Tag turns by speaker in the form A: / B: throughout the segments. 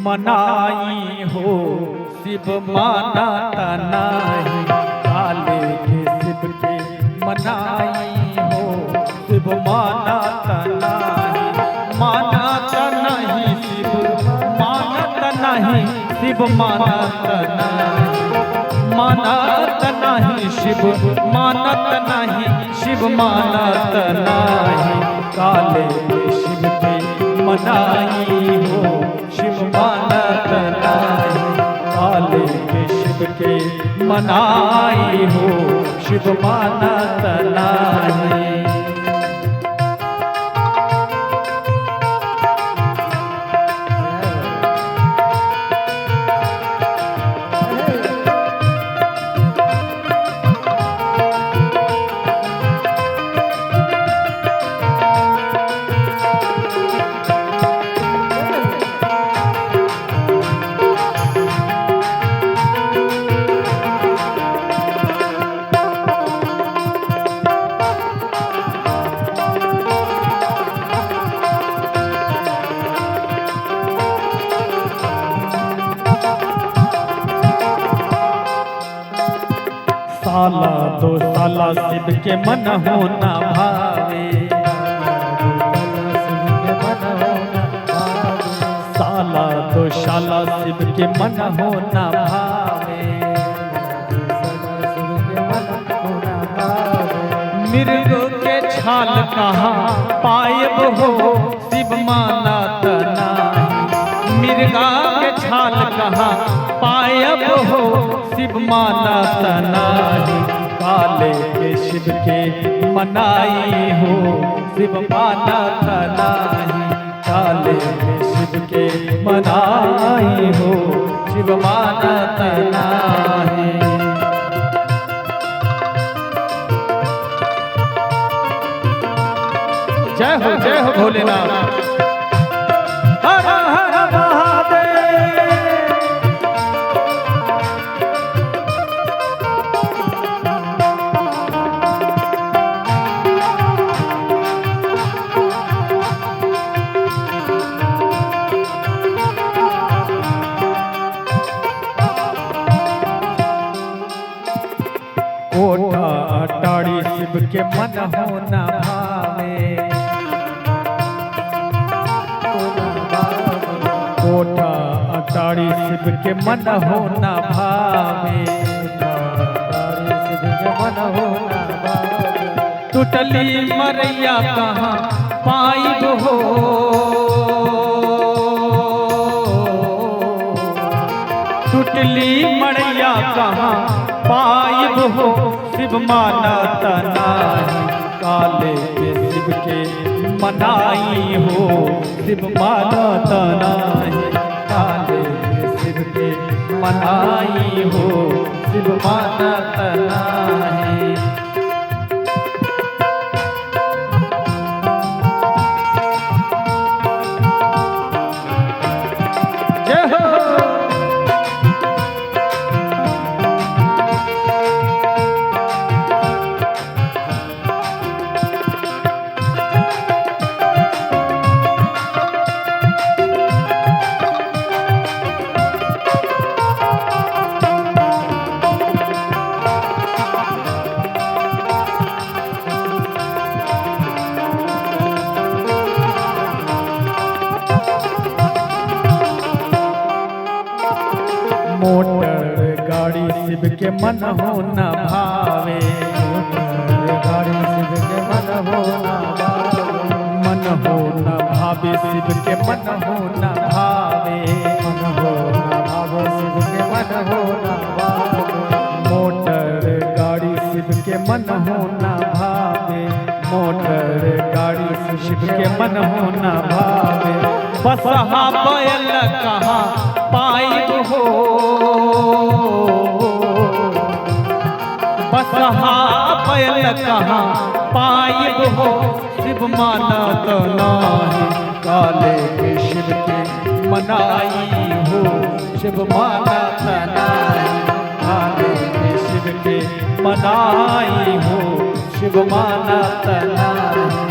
A: मनाई हो शिव मानता नहीं, काले के शिव के मनाई हो शिव मानता नहीं, मानता नहीं शिव मानता नहीं, शिव मानता नहीं, मानता नहीं शिव मानता नहीं, शिव मानता नहीं, काले के शिव के मनाई हो शिव मानता नहीं, काले के शिव के मनाई हो शिव मानता नहीं। साला दो साला शिव के मन होना भावे, साला दो साला शिव के मन होना भावे, मृग के छाल कहाँ पायब हो शिव मानता नहीं, मृगा के छाल कहाँ पायब हो शिव मानता नहीं, काले के शिव के मनाई हो शिव मानता नहीं, काले के शिव के मनाई हो शिव मानता नहीं। जय हो भोलेनाथ। हर हर महादेव। कोटा अटाड़ी शिव के मन होना भावे, कोटा अटाड़ी शिव के मन होना भावे, टूटली मरैया कहाँ पाइब हो, टूटली मरैया कहाँ पाइब हो शिव मानता नहीं, काले के शिव के मनाई हो शिव मानता नहीं, काले के शिव के मनाई हो शिव मानता नहीं। जय हो। मोटर गाड़ी शिव के मन होना भावे, गाड़ी शिव के मन होना भावे, मन होना भावे शिव के मन होना भावे, मन होना भावे शिव के मन होना भावे, मोटर गाड़ी शिव के मन होना भावे, मोटर गाड़ी शिव के मन होना भावे, बसहा बैल कहाँ पाइब हो, बसहा बैल कहाँ पाइब हो शिव मानता नहीं, काले के शिव के मनाई हो शिव मानता नहीं, काले के शिव के मनाई हो शिव मानता नहीं।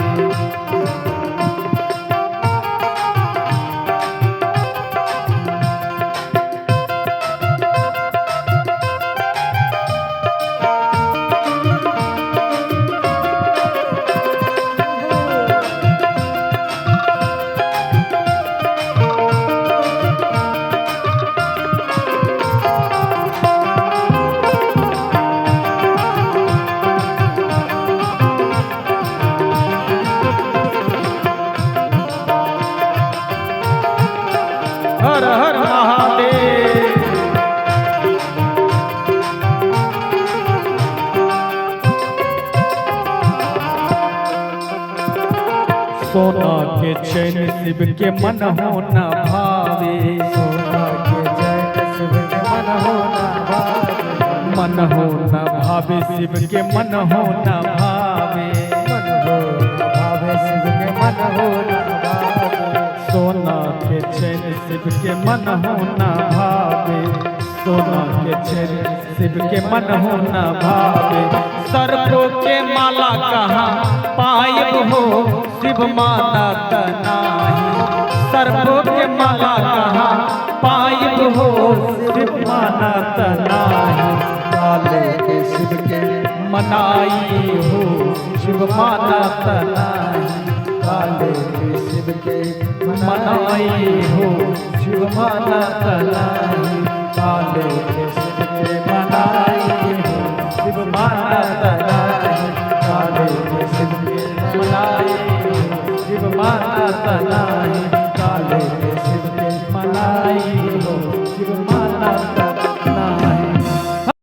A: हर हर महादेव। सोना के चैन शिव के मन हो न भावे,
B: सोना के चैन शिव के मन हो न भावे,
A: मन हो न भावे शिव के मन हो न भावे,
B: मन हो न भावे शिव के मन हो न भावे।
A: सोना के चैन शिव के मन हो न भावे, सोना के चैन शिव के मन हो न भावे। सर्पों के माला कहाँ पायब हो शिव मानत नाही, सर्पों के माला कहाँ पायब हो शिव मानत नाही।
B: काले के शिव के
A: मनाई हो शिव मानत नाही,
B: काले के शिव के
A: मनाई हो शिव मानत नाही,
B: काले के शिव के मनाई हो
A: शिव मानत नाही,
B: काले के शिव के
A: मनाई हो शिव मानत नाही।